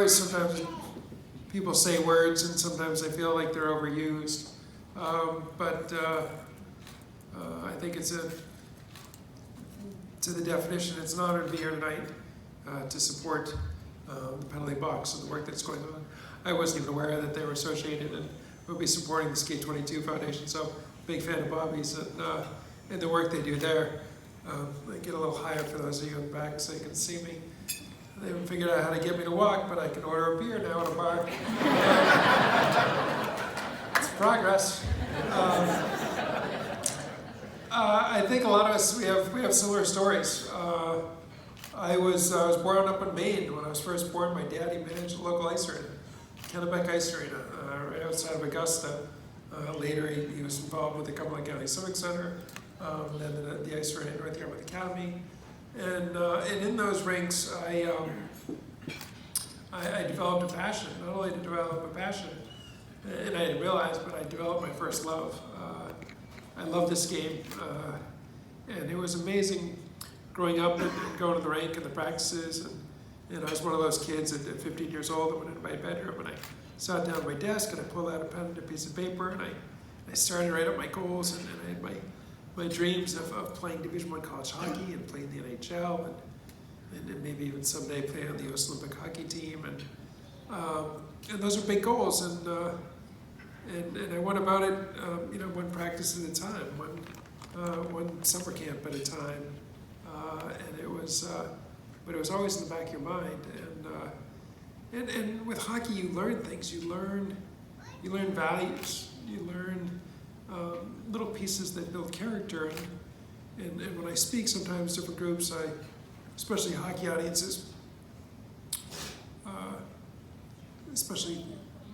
always sometimes people say words and sometimes I feel like they're overused. But I think it's to the definition, it's an honor to be here tonight to support the PenaltyBox and the work that's going on. I wasn't even aware that they were associated and will be supporting the Skate 22 Foundation, so big fan of Bobby's and the work they do there. I get a little higher for those of you in the back so you can see me. They haven't figured out how to get me to walk, but I can order a beer now at a bar. It's progress. I think a lot of us, we have similar stories. I was born up in Maine. When I was first born, my daddy managed a local ice arena, Kennebec Ice Arena, right outside of Augusta. Later, he was involved with the Cumberland County Civic Center, then the ice arena at North Yarmouth Academy. And in those rinks, I developed a passion. Not only to develop a passion, and I didn't realize, but I developed my first love. I love this game, and it was amazing growing up and going to the rink and the practices. And I was one of those kids at 15 years old that went into my bedroom and I sat down at my desk and I pulled out a pen and a piece of paper and I started to write up my goals and I had my dreams of playing Division I college hockey and playing the NHL and maybe even someday play on the U.S. Olympic hockey team. And those are big goals. And I went about it, one practice at a time, one summer camp at a time. And it was, but it was always in the back of your mind. And with hockey, you learn things. You learn values. You learn little pieces that build character. And when I speak, sometimes different groups, especially hockey audiences, especially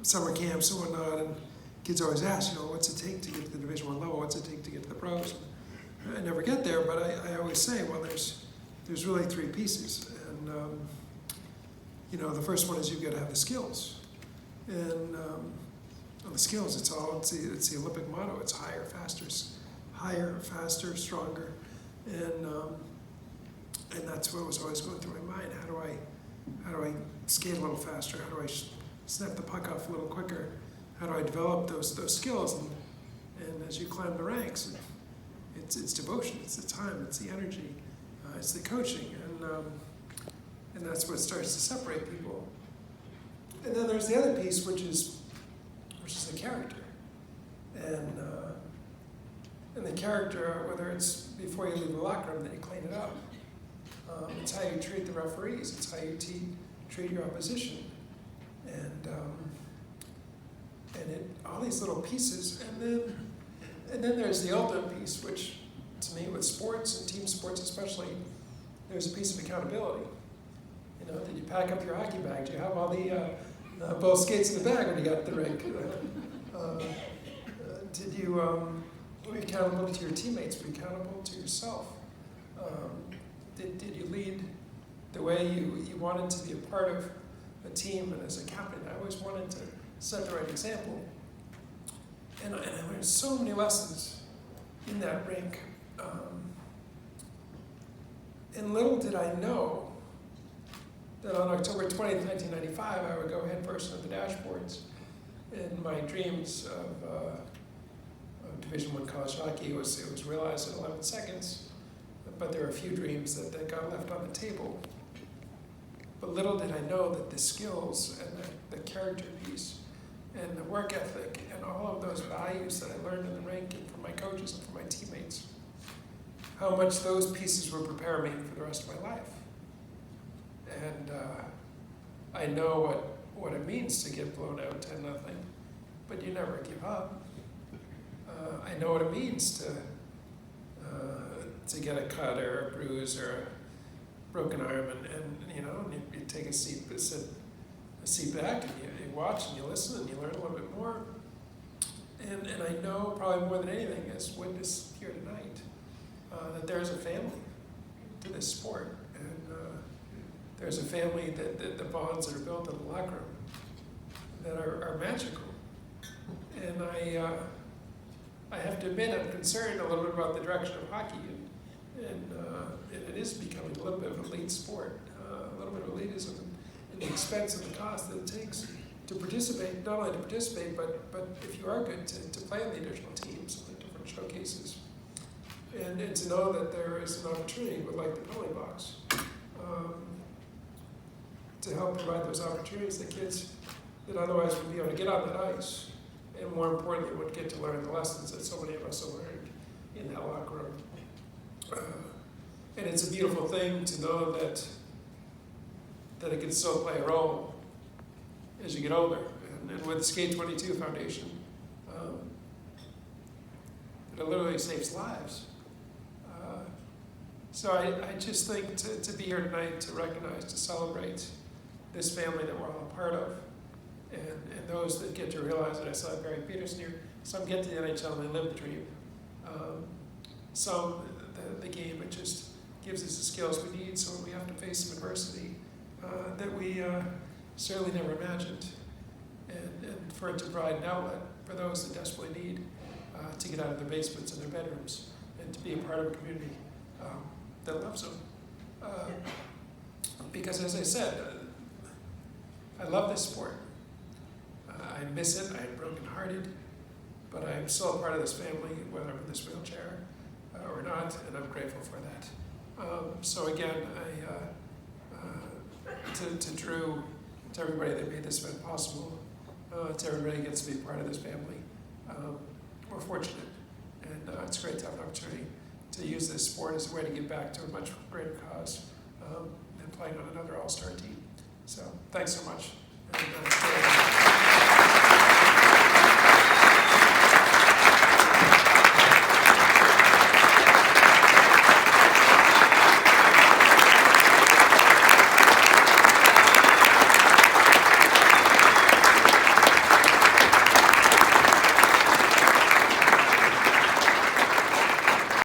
summer camps and whatnot, and kids always ask, what's it take to get to the Division I level? What's it take to get to the pros? And I never get there, but I always say, well, there's really three pieces. And the first one is you've got to have the skills. And the skills, it's the Olympic motto. It's higher, faster, stronger. And that's what was always going through my mind. How do I skate a little faster? How do I snap the puck off a little quicker? How do I develop those skills? And as you climb the ranks, it's devotion, it's the time, it's the energy, it's the coaching, and that's what starts to separate people. And then there's the other piece, which is the character, and the character, whether it's before you leave the locker room that you clean it up, it's how you treat the referees, it's how you treat your opposition, and all these little pieces, and then there's the ultimate piece, which to me with sports and team sports especially, there's a piece of accountability. Did you pack up your hockey bag? Do you have all the both skates in the bag when you got to the rink? Did you were you accountable to your teammates? Were you accountable to yourself? Did you lead the way you wanted to be a part of a team? And as a captain, I always wanted to set the right example. And I learned so many lessons in that rink. And little did I know that on October 20th, 1995, I would go headfirst into the dashboards. And my dreams of Division I college hockey, it was realized in 11 seconds, but there were a few dreams that got left on the table. But little did I know that the skills and the character piece and the work ethic and all of those values that I learned in the rink and from my coaches and from my teammates, how much those pieces will prepare me for the rest of my life. And I know what it means to get blown out 10-0, but you never give up. I know what it means to get a cut or a bruise or a broken arm, and you take a seat back and you watch and you listen and you learn a little bit more. And I know probably more than anything as witness here tonight that there's a family to this sport, and there's a family that the bonds that are built in the locker room that are magical. And I have to admit I'm concerned a little bit about the direction of hockey, and it is becoming a little bit of an elite sport, a little bit of elitism in the expense and the cost that it takes to participate, not only to participate, but if you are good, to play in the additional teams and the different showcases. And to know that there is an opportunity with like the PenaltyBox to help provide those opportunities that kids that otherwise would be able to get on that ice, and more importantly, would get to learn the lessons that so many of us have learned in that locker room. And it's a beautiful thing to know that it can still play a role as you get older. And with the Skate 22 Foundation, it literally saves lives. So I just think to be here tonight, to recognize, to celebrate this family that we're all a part of, and those that get to realize that I saw Barry Peterson here, some get to the NHL and they live the dream. Some, the game, it just gives us the skills we need so when we have to face some adversity that we certainly never imagined. And for it to provide an outlet for those that desperately need to get out of their basements and their bedrooms and to be a part of a community that loves them. Because as I said, I love this sport. I miss it, I'm brokenhearted, but I'm still a part of this family, whether I'm in this wheelchair or not, and I'm grateful for that. So again, to Drew, to everybody that made this event possible, to everybody that gets to be a part of this family, we're fortunate, and it's great to have an opportunity to use this sport as a way to give back to a much greater cause than playing on another all-star team. So thanks so much. And,